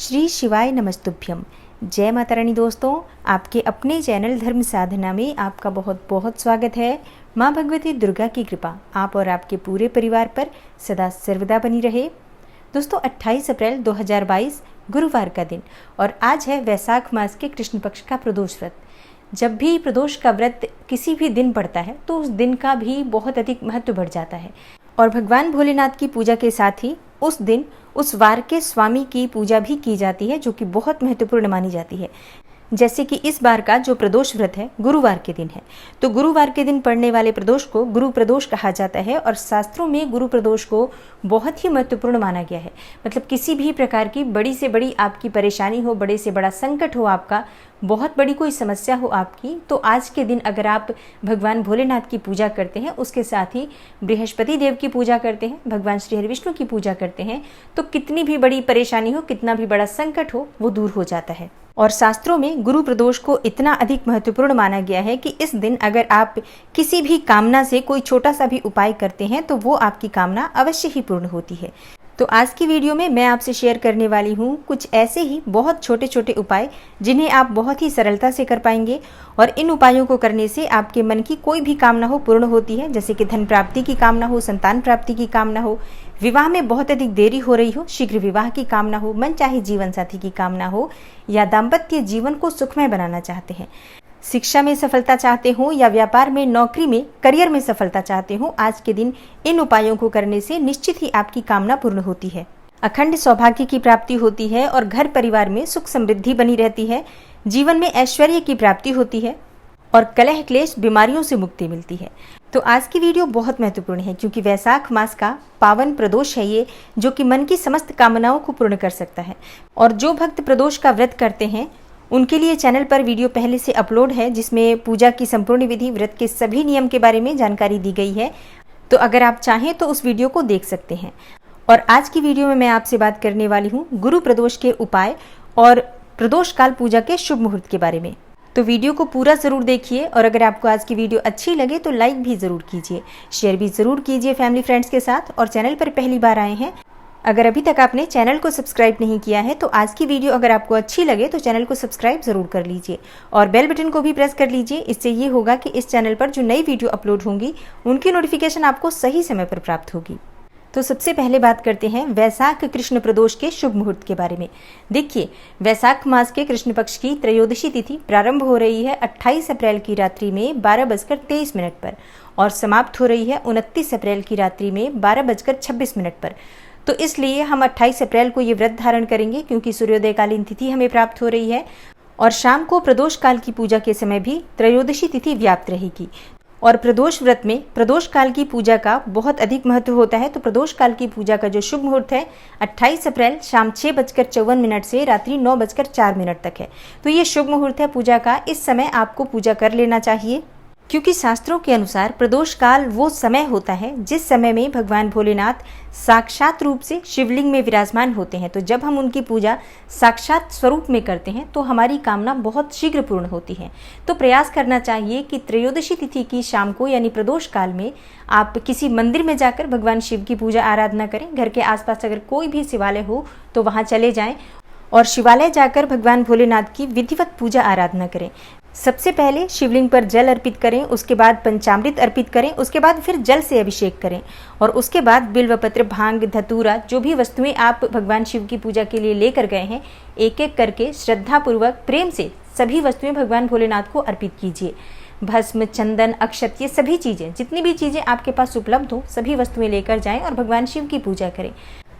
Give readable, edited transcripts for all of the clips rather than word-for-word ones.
श्री शिवाय नमस्तुभ्यम। जय माता रानी। दोस्तों, आपके अपने चैनल धर्म साधना में आपका बहुत बहुत स्वागत है। माँ भगवती दुर्गा की कृपा आप और आपके पूरे परिवार पर सदा सर्वदा बनी रहे। दोस्तों, 28 अप्रैल 2022 गुरुवार का दिन और आज है वैशाख मास के कृष्ण पक्ष का प्रदोष व्रत। जब भी प्रदोष का व्रत किसी भी दिन पड़ता है तो उस दिन का भी बहुत अधिक महत्व बढ़ जाता है और भगवान भोलेनाथ की पूजा के साथ ही उस दिन उस वार के स्वामी की पूजा भी की जाती है, जो कि बहुत महत्वपूर्ण मानी जाती है। जैसे कि इस बार का जो प्रदोष व्रत है गुरुवार के दिन है, तो गुरुवार के दिन पड़ने वाले प्रदोष को गुरु प्रदोष कहा जाता है और शास्त्रों में गुरु प्रदोष को बहुत ही महत्वपूर्ण माना गया है। मतलब किसी भी प्रकार की बड़ी से बड़ी आपकी परेशानी हो, बड़े से बड़ा संकट हो, आपका बहुत बड़ी कोई समस्या हो आपकी, तो आज के दिन अगर आप भगवान भोलेनाथ की पूजा करते हैं, उसके साथ ही बृहस्पति देव की पूजा करते हैं, भगवान श्री हरि विष्णु की पूजा करते हैं, तो कितनी भी बड़ी परेशानी हो, कितना भी बड़ा संकट हो, वो दूर हो जाता है। और शास्त्रों में गुरु प्रदोष को इतना अधिक महत्वपूर्ण माना गया है कि इस दिन अगर आप किसी भी कामना से कोई छोटा सा भी उपाय करते हैं तो वो आपकी कामना अवश्य ही पूर्ण होती है। तो आज की वीडियो में मैं आपसे शेयर करने वाली हूँ कुछ ऐसे ही बहुत छोटे छोटे उपाय जिन्हें आप बहुत ही सरलता से कर पाएंगे और इन उपायों को करने से आपके मन की कोई भी कामना हो पूर्ण होती है। जैसे कि धन प्राप्ति की कामना हो, संतान प्राप्ति की कामना हो, विवाह में बहुत अधिक देरी हो रही हो, शीघ्र विवाह की कामना हो, मनचाहे जीवन साथी की कामना हो, या दाम्पत्य जीवन को सुखमय बनाना चाहते हैं, शिक्षा में सफलता चाहते हो या व्यापार में, नौकरी में, करियर में सफलता चाहते हो, आज के दिन इन उपायों को करने से निश्चित ही आपकी कामना पूर्ण होती है। अखंड सौभाग्य की प्राप्ति होती है और घर परिवार में सुख समृद्धि बनी रहती है। जीवन में ऐश्वर्य की प्राप्ति होती है और कलह क्लेश बीमारियों से मुक्ति मिलती है। तो आज की वीडियो बहुत महत्वपूर्ण है क्योंकि वैशाख मास का पावन प्रदोष है ये, जो कि मन की समस्त कामनाओं को पूर्ण कर सकता है। और जो भक्त प्रदोष का व्रत करते हैं उनके लिए चैनल पर वीडियो पहले से अपलोड है, जिसमें पूजा की संपूर्ण विधि, व्रत के सभी नियम के बारे में जानकारी दी गई है। तो अगर आप चाहें तो उस वीडियो को देख सकते हैं। और आज की वीडियो में मैं आपसे बात करने वाली हूँ गुरु प्रदोष के उपाय और प्रदोष काल पूजा के शुभ मुहूर्त के बारे में। तो वीडियो को पूरा ज़रूर देखिए और अगर आपको आज की वीडियो अच्छी लगे तो लाइक भी ज़रूर कीजिए, शेयर भी ज़रूर कीजिए फैमिली फ्रेंड्स के साथ। और चैनल पर पहली बार आए हैं, अगर अभी तक आपने चैनल को सब्सक्राइब नहीं किया है तो आज की वीडियो अगर आपको अच्छी लगे तो चैनल को सब्सक्राइब ज़रूर कर लीजिए और बेल बटन को भी प्रेस कर लीजिए। इससे ये होगा कि इस चैनल पर जो नई वीडियो अपलोड होंगी उनकी नोटिफिकेशन आपको सही समय पर प्राप्त होगी। तो सबसे पहले बात करते हैं वैशाख कृष्ण प्रदोष के शुभ मुहूर्त के बारे में। देखिए, वैशाख मास के कृष्ण पक्ष की त्रयोदशी तिथि प्रारंभ हो रही है 28 अप्रैल की रात्रि में 12:23 पर और समाप्त हो रही है 29 अप्रैल की रात्रि में 12:26 पर। तो इसलिए हम 28 अप्रैल को ये व्रत धारण करेंगे क्योंकि सूर्योदयकालीन तिथि हमें प्राप्त हो रही है और शाम को प्रदोष काल की पूजा के समय भी त्रयोदशी तिथि व्याप्त रहेगी। और प्रदोष व्रत में प्रदोष काल की पूजा का बहुत अधिक महत्व होता है। तो प्रदोष काल की पूजा का जो शुभ मुहूर्त है 28 अप्रैल शाम 6:54 से रात्रि 9:04 तक है। तो ये शुभ मुहूर्त है पूजा का। इस समय आपको पूजा कर लेना चाहिए क्योंकि शास्त्रों के अनुसार प्रदोष काल वो समय होता है जिस समय में भगवान भोलेनाथ साक्षात रूप से शिवलिंग में विराजमान होते हैं। तो जब हम उनकी पूजा साक्षात स्वरूप में करते हैं तो हमारी कामना बहुत शीघ्र पूर्ण होती है। तो प्रयास करना चाहिए कि त्रयोदशी तिथि की शाम को यानी प्रदोष काल में आप किसी मंदिर में जाकर भगवान शिव की पूजा आराधना करें। घर के आसपास अगर कोई भी शिवालय हो तो वहाँ चले जाएं और शिवालय जाकर भगवान भोलेनाथ की विधिवत पूजा आराधना करें। सबसे पहले शिवलिंग पर जल अर्पित करें, उसके बाद पंचामृत अर्पित करें, उसके बाद फिर जल से अभिषेक करें और उसके बाद बिल्वपत्र, भांग, धतूरा, जो भी वस्तुएं आप भगवान शिव की पूजा के लिए लेकर गए हैं, एक एक करके श्रद्धापूर्वक प्रेम से सभी वस्तुएं भगवान भोलेनाथ को अर्पित कीजिए। भस्म, चंदन, अक्षत, ये सभी चीज़ें, जितनी भी चीज़ें आपके पास उपलब्ध हो, सभी वस्तुएं लेकर जाएं और भगवान शिव की पूजा करें।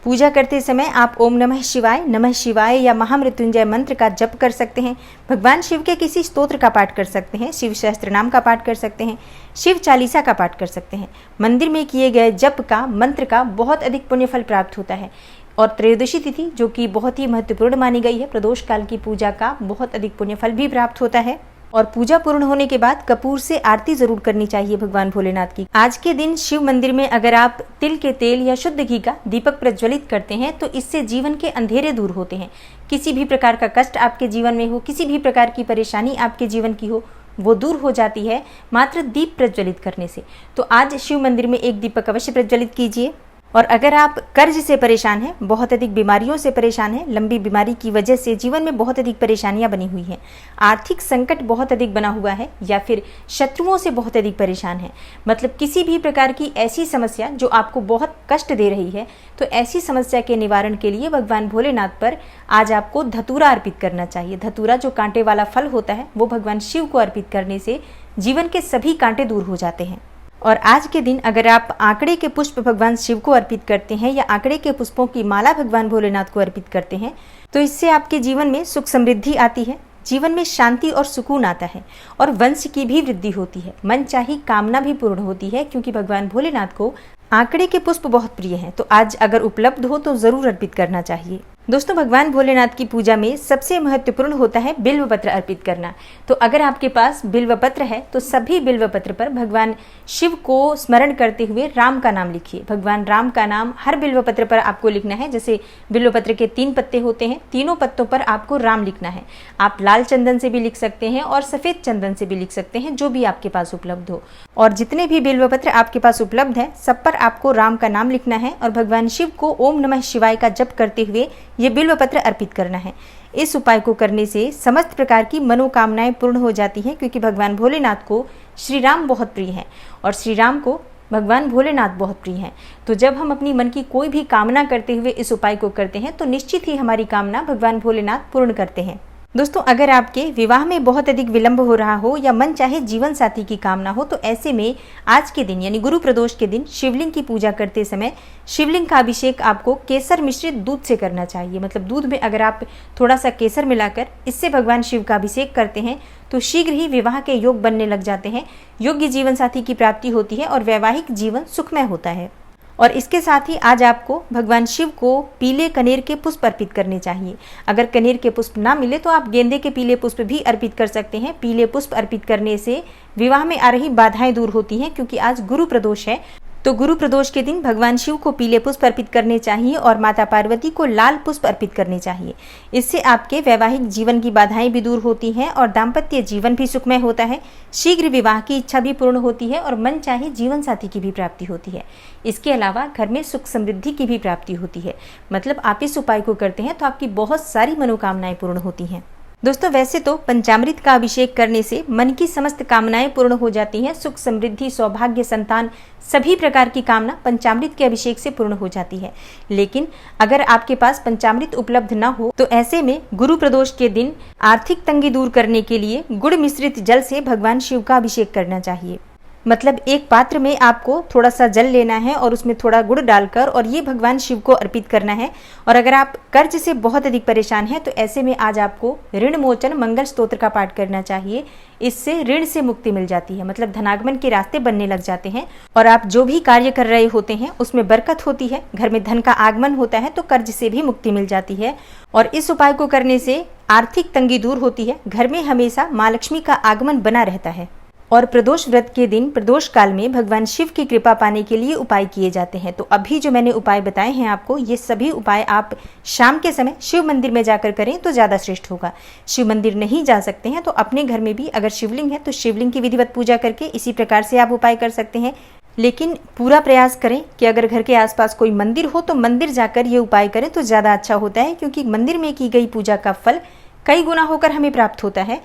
पूजा करते समय आप ओम नमः शिवाय या महामृत्युंजय मंत्र का जप कर सकते हैं। भगवान शिव के किसी स्तोत्र का पाठ कर सकते हैं, शिव सहस्त्र नाम का पाठ कर सकते हैं, शिव चालीसा का पाठ कर सकते हैं। मंदिर में किए गए जप का, मंत्र का बहुत अधिक पुण्य फल प्राप्त होता है। और त्रयोदशी तिथि जो कि बहुत ही महत्वपूर्ण मानी गई है, प्रदोष काल की पूजा का बहुत अधिक पुण्य फल भी प्राप्त होता है। और पूजा पूर्ण होने के बाद कपूर से आरती जरूर करनी चाहिए भगवान भोलेनाथ की। आज के दिन शिव मंदिर में अगर आप तिल के तेल या शुद्ध घी का दीपक प्रज्वलित करते हैं तो इससे जीवन के अंधेरे दूर होते हैं। किसी भी प्रकार का कष्ट आपके जीवन में हो, किसी भी प्रकार की परेशानी आपके जीवन की हो, वो दूर हो जाती है मात्र दीप प्रज्वलित करने से। तो आज शिव मंदिर में एक दीपक अवश्य प्रज्वलित कीजिए। और अगर आप कर्ज से परेशान हैं, बहुत अधिक बीमारियों से परेशान हैं, लंबी बीमारी की वजह से जीवन में बहुत अधिक परेशानियां बनी हुई हैं, आर्थिक संकट बहुत अधिक बना हुआ है, या फिर शत्रुओं से बहुत अधिक परेशान हैं, मतलब किसी भी प्रकार की ऐसी समस्या जो आपको बहुत कष्ट दे रही है, तो ऐसी समस्या के निवारण के लिए भगवान भोलेनाथ पर आज आपको धतूरा अर्पित करना चाहिए। धतूरा जो कांटे वाला फल होता है, वो भगवान शिव को अर्पित करने से जीवन के सभी कांटे दूर हो जाते हैं। और आज के दिन अगर आप आंकड़े के पुष्प भगवान शिव को अर्पित करते हैं या आंकड़े के पुष्पों की माला भगवान भोलेनाथ को अर्पित करते हैं, तो इससे आपके जीवन में सुख समृद्धि आती है, जीवन में शांति और सुकून आता है और वंश की भी वृद्धि होती है, मन चाही कामना भी पूर्ण होती है, क्योंकि भगवान भोलेनाथ को आंकड़े के पुष्प बहुत प्रिय हैं। तो आज अगर उपलब्ध हो तो जरूर अर्पित करना चाहिए। दोस्तों, भगवान भोलेनाथ की पूजा में सबसे महत्वपूर्ण होता है बिल्व पत्र अर्पित करना। तो अगर आपके पास बिल्व पत्र है तो सभी बिल्व पत्र पर भगवान शिव को स्मरण करते हुए राम का नाम लिखिए। भगवान राम का नाम हर बिल्व पत्र पर आपको लिखना है। जैसे बिल्व पत्र के 3 पत्ते होते हैं, तीनों पत्तों पर आपको राम लिखना है। आप लाल चंदन से भी लिख सकते हैं और सफेद चंदन से भी लिख सकते हैं, जो भी आपके पास उपलब्ध हो। और जितने भी बिल्व पत्र आपके पास उपलब्ध है, सब पर आपको राम का नाम लिखना है और भगवान शिव को ओम नमः शिवाय का जप करते हुए ये बिल्व पत्र अर्पित करना है। इस उपाय को करने से समस्त प्रकार की मनोकामनाएं पूर्ण हो जाती हैं, क्योंकि भगवान भोलेनाथ को श्री राम बहुत प्रिय हैं और श्री राम को भगवान भोलेनाथ बहुत प्रिय हैं। तो जब हम अपनी मन की कोई भी कामना करते हुए इस उपाय को करते हैं तो निश्चित ही हमारी कामना भगवान भोलेनाथ पूर्ण करते हैं। दोस्तों, अगर आपके विवाह में बहुत अधिक विलंब हो रहा हो या मन चाहे जीवन साथी की कामना हो, तो ऐसे में आज के दिन यानी गुरु प्रदोष के दिन शिवलिंग की पूजा करते समय शिवलिंग का अभिषेक आपको केसर मिश्रित दूध से करना चाहिए। मतलब दूध में अगर आप थोड़ा सा केसर मिलाकर इससे भगवान शिव का अभिषेक करते हैं तो शीघ्र ही विवाह के योग बनने लग जाते हैं, योग्य जीवन साथी की प्राप्ति होती है और वैवाहिक जीवन सुखमय होता है। और इसके साथ ही आज आपको भगवान शिव को पीले कनेर के पुष्प अर्पित करने चाहिए। अगर कनेर के पुष्प ना मिले तो आप गेंदे के पीले पुष्प भी अर्पित कर सकते हैं। पीले पुष्प अर्पित करने से विवाह में आ रही बाधाएं दूर होती हैं, क्योंकि आज गुरु प्रदोष है। तो गुरु प्रदोष के दिन भगवान शिव को पीले पुष्प अर्पित करने चाहिए और माता पार्वती को लाल पुष्प अर्पित करने चाहिए। इससे आपके वैवाहिक जीवन की बाधाएं भी दूर होती हैं और दाम्पत्य जीवन भी सुखमय होता है। शीघ्र विवाह की इच्छा भी पूर्ण होती है और मन चाहे जीवन साथी की भी प्राप्ति होती है। इसके अलावा घर में सुख समृद्धि की भी प्राप्ति होती है। मतलब आप इस उपाय को करते हैं तो आपकी बहुत सारी मनोकामनाएं पूर्ण होती हैं। दोस्तों, वैसे तो पंचामृत का अभिषेक करने से मन की समस्त कामनाएं पूर्ण हो जाती हैं। सुख समृद्धि, सौभाग्य, संतान, सभी प्रकार की कामना पंचामृत के अभिषेक से पूर्ण हो जाती है। लेकिन अगर आपके पास पंचामृत उपलब्ध ना हो तो ऐसे में गुरु प्रदोष के दिन आर्थिक तंगी दूर करने के लिए गुड़ मिश्रित जल से भगवान शिव का अभिषेक करना चाहिए। मतलब एक पात्र में आपको थोड़ा सा जल लेना है और उसमें थोड़ा गुड़ डालकर और ये भगवान शिव को अर्पित करना है। और अगर आप कर्ज से बहुत अधिक परेशान हैं तो ऐसे में आज आपको ऋण मोचन मंगल स्तोत्र का पाठ करना चाहिए। इससे ऋण से मुक्ति मिल जाती है, मतलब धनागमन के रास्ते बनने लग जाते हैं और आप जो भी कार्य कर रहे होते हैं उसमें बरकत होती है, घर में धन का आगमन होता है, तो कर्ज से भी मुक्ति मिल जाती है। और इस उपाय को करने से आर्थिक तंगी दूर होती है, घर में हमेशा माँ लक्ष्मी का आगमन बना रहता है। और प्रदोष व्रत के दिन प्रदोष काल में भगवान शिव की कृपा पाने के लिए उपाय किए जाते हैं। तो अभी जो मैंने उपाय बताए हैं आपको, ये सभी उपाय आप शाम के समय शिव मंदिर में जाकर करें तो ज़्यादा श्रेष्ठ होगा। शिव मंदिर नहीं जा सकते हैं तो अपने घर में भी अगर शिवलिंग है तो शिवलिंग की विधिवत पूजा करके इसी प्रकार से आप उपाय कर सकते हैं। लेकिन पूरा प्रयास करें कि अगर घर के आसपास कोई मंदिर हो तो मंदिर जाकर ये उपाय करें तो ज़्यादा अच्छा होता है, क्योंकि मंदिर में की गई पूजा का फल कई गुना होकर हमें प्राप्त होता है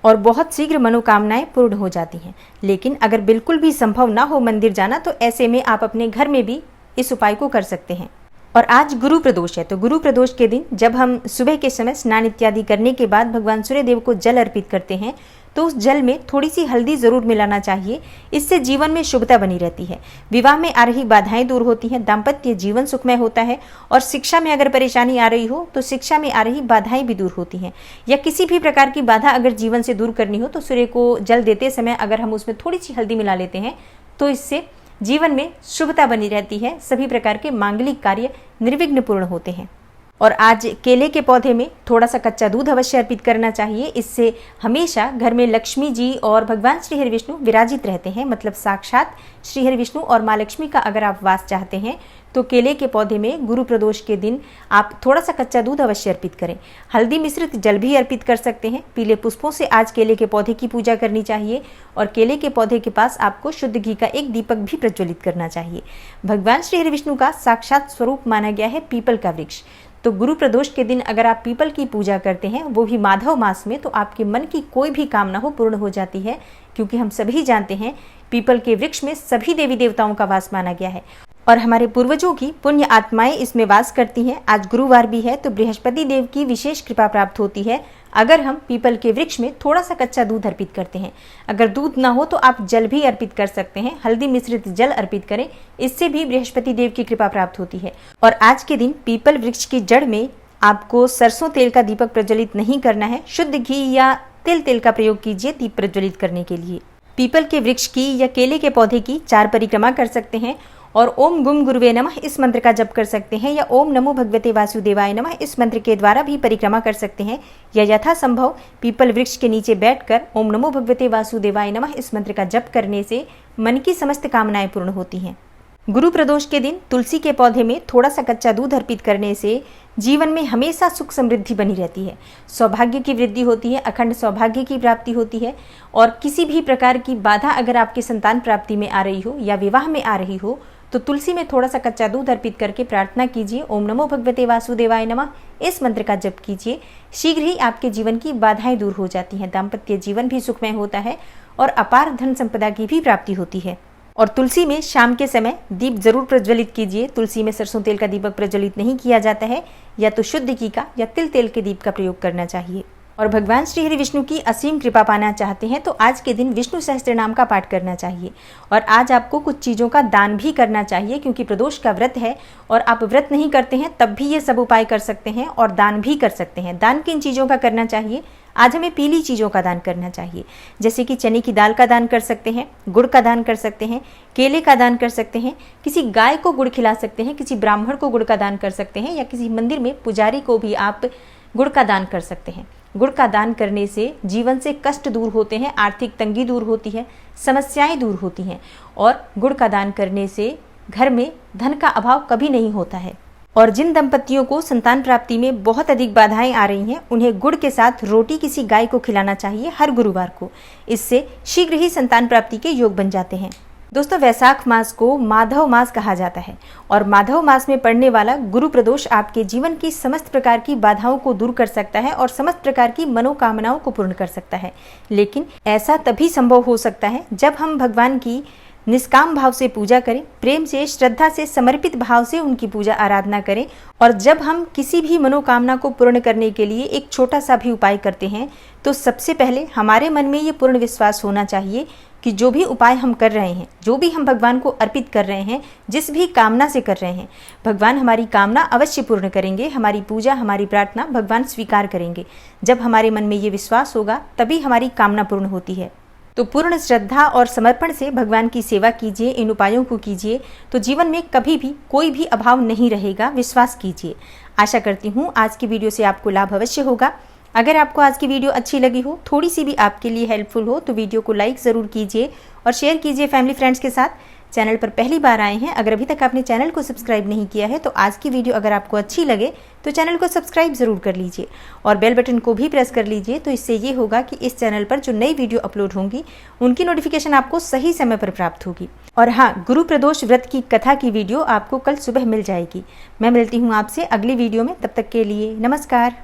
और बहुत शीघ्र मनोकामनाएं पूर्ण हो जाती हैं। लेकिन अगर बिल्कुल भी संभव ना हो मंदिर जाना तो ऐसे में आप अपने घर में भी इस उपाय को कर सकते हैं। और आज गुरु प्रदोष है, तो गुरु प्रदोष के दिन जब हम सुबह के समय स्नान इत्यादि करने के बाद भगवान सूर्य देव को जल अर्पित करते हैं तो उस जल में थोड़ी सी हल्दी जरूर मिलाना चाहिए। इससे जीवन में शुभता बनी रहती है, विवाह में आ रही बाधाएं दूर होती हैं, दाम्पत्य जीवन सुखमय होता है और शिक्षा में अगर परेशानी आ रही हो तो शिक्षा में आ रही बाधाएं भी दूर होती हैं। या किसी भी प्रकार की बाधा अगर जीवन से दूर करनी हो तो सूर्य को जल देते समय अगर हम उसमें थोड़ी सी हल्दी मिला लेते हैं तो इससे जीवन में शुभता बनी रहती है, सभी प्रकार के मांगलिक कार्य निर्विघ्न पूर्ण होते हैं। और आज केले के पौधे में थोड़ा सा कच्चा दूध अवश्य अर्पित करना चाहिए। इससे हमेशा घर में लक्ष्मी जी और भगवान श्री हरि विष्णु विराजित रहते हैं। मतलब साक्षात श्री हरि विष्णु और माँ लक्ष्मी का अगर आप वास चाहते हैं तो केले के पौधे में गुरु प्रदोष के दिन आप थोड़ा सा कच्चा दूध अवश्य अर्पित करें। हल्दी मिश्रित जल भी अर्पित कर सकते हैं। पीले पुष्पों से आज केले के पौधे की पूजा करनी चाहिए और केले के पौधे के पास आपको शुद्ध घी का एक दीपक भी प्रज्वलित करना चाहिए। भगवान श्री हरि विष्णु का साक्षात स्वरूप माना गया है पीपल का वृक्ष। तो गुरु प्रदोष के दिन अगर आप पीपल की पूजा करते हैं, वो भी माधव मास में, तो आपके मन की कोई भी कामना हो पूर्ण हो जाती है, क्योंकि हम सभी जानते हैं पीपल के वृक्ष में सभी देवी देवताओं का वास माना गया है और हमारे पूर्वजों की पुण्य आत्माएं इसमें वास करती हैं। आज गुरुवार भी है तो बृहस्पति देव की विशेष कृपा प्राप्त होती है अगर हम पीपल के वृक्ष में थोड़ा सा कच्चा दूध अर्पित करते हैं। अगर दूध ना हो तो आप जल भी अर्पित कर सकते हैं, हल्दी मिश्रित जल अर्पित करें, इससे भी बृहस्पति देव की कृपा प्राप्त होती है। और आज के दिन पीपल वृक्ष की जड़ में आपको सरसों तेल का दीपक प्रज्वलित नहीं करना है, शुद्ध घी या तेल का प्रयोग कीजिए दीप प्रज्वलित करने के लिए। पीपल के वृक्ष की या केले के पौधे की 4 परिक्रमा कर सकते हैं और ओम गुम गुरुवे नमः इस मंत्र का जप कर सकते हैं, या ओम नमो भगवते वासुदेवाय नमः इस मंत्र के द्वारा भी परिक्रमा कर सकते हैं, या यथासंभव पीपल वृक्ष के नीचे बैठकर ओम नमो भगवते वासुदेवाय नमः इस मंत्र का जप करने से मन की समस्त कामनाएं पूर्ण होती हैं। गुरु प्रदोष के दिन तुलसी के पौधे में थोड़ा सा कच्चा दूध अर्पित करने से जीवन में हमेशा सुख समृद्धि बनी रहती है, सौभाग्य की वृद्धि होती है, अखंड सौभाग्य की प्राप्ति होती है। और किसी भी प्रकार की बाधा अगर आपके संतान प्राप्ति में आ रही हो या विवाह में आ रही हो तो तुलसी में थोड़ा सा कच्चा दूध अर्पित करके प्रार्थना कीजिए, ओम नमो भगवते वासुदेवाय नमः इस मंत्र का जप कीजिए। शीघ्र ही आपके जीवन की बाधाएं दूर हो जाती हैं, दाम्पत्य जीवन भी सुखमय होता है और अपार धन संपदा की भी प्राप्ति होती है। और तुलसी में शाम के समय दीप जरूर प्रज्वलित कीजिए। तुलसी में सरसों तेल का दीपक प्रज्वलित नहीं किया जाता है, या तो शुद्ध घी का या तिल तेल के दीप का प्रयोग करना चाहिए। और भगवान श्री हरि विष्णु की असीम कृपा पाना चाहते हैं तो आज के दिन विष्णु सहस्त्र नाम का पाठ करना चाहिए। और आज आपको कुछ चीज़ों का दान भी करना चाहिए, क्योंकि प्रदोष का व्रत है और आप व्रत नहीं करते हैं तब भी ये सब उपाय कर सकते हैं और दान भी कर सकते हैं। दान किन चीज़ों का करना चाहिए? आज हमें पीली चीज़ों का दान करना चाहिए, जैसे कि चने की दाल का दान कर सकते हैं, गुड़ का दान कर सकते हैं, केले का दान कर सकते हैं, किसी गाय को गुड़ खिला सकते हैं, किसी ब्राह्मण को गुड़ का दान कर सकते हैं, या किसी मंदिर में पुजारी को भी आप गुड़ का दान कर सकते हैं। गुड़ का दान करने से जीवन से कष्ट दूर होते हैं, आर्थिक तंगी दूर होती है, समस्याएं दूर होती हैं और गुड़ का दान करने से घर में धन का अभाव कभी नहीं होता है। और जिन दंपतियों को संतान प्राप्ति में बहुत अधिक बाधाएं आ रही हैं, उन्हें गुड़ के साथ रोटी किसी गाय को खिलाना चाहिए हर गुरुवार को। इससे शीघ्र ही संतान प्राप्ति के योग बन जाते हैं। दोस्तों, वैशाख मास को माधव मास कहा जाता है और माधव मास में पड़ने वाला गुरु प्रदोष आपके जीवन की समस्त प्रकार की बाधाओं को दूर कर सकता है और समस्त प्रकार की मनोकामनाओं को पूर्ण कर सकता है। लेकिन ऐसा तभी संभव हो सकता है जब हम भगवान की निष्काम भाव से पूजा करें, प्रेम से, श्रद्धा से, समर्पित भाव से उनकी पूजा आराधना करें। और जब हम किसी भी मनोकामना को पूर्ण करने के लिए एक छोटा सा भी उपाय करते हैं तो सबसे पहले हमारे मन में ये पूर्ण विश्वास होना चाहिए कि जो भी उपाय हम कर रहे हैं, जो भी हम भगवान को अर्पित कर रहे हैं, जिस भी कामना से कर रहे हैं, भगवान हमारी कामना अवश्य पूर्ण करेंगे। हमारी पूजा, हमारी प्रार्थना भगवान स्वीकार करेंगे। जब हमारे मन में ये विश्वास होगा तभी हमारी कामना पूर्ण होती है। तो पूर्ण श्रद्धा और समर्पण से भगवान की सेवा कीजिए, इन उपायों को कीजिए तो जीवन में कभी भी कोई भी अभाव नहीं रहेगा। विश्वास कीजिए। आशा करती हूँ आज की वीडियो से आपको लाभ अवश्य होगा। अगर आपको आज की वीडियो अच्छी लगी हो, थोड़ी सी भी आपके लिए हेल्पफुल हो, तो वीडियो को लाइक ज़रूर कीजिए और शेयर कीजिए फैमिली फ्रेंड्स के साथ। चैनल पर पहली बार आए हैं, अगर अभी तक आपने चैनल को सब्सक्राइब नहीं किया है तो आज की वीडियो अगर आपको अच्छी लगे तो चैनल को सब्सक्राइब ज़रूर कर लीजिए और बेल बटन को भी प्रेस कर लीजिए। तो इससे ये होगा कि इस चैनल पर जो नई वीडियो अपलोड होंगी उनकी नोटिफिकेशन आपको सही समय पर प्राप्त होगी। और हाँ, गुरु प्रदोष व्रत की कथा की वीडियो आपको कल सुबह मिल जाएगी। मैं मिलती हूँ आपसे अगली वीडियो में, तब तक के लिए नमस्कार।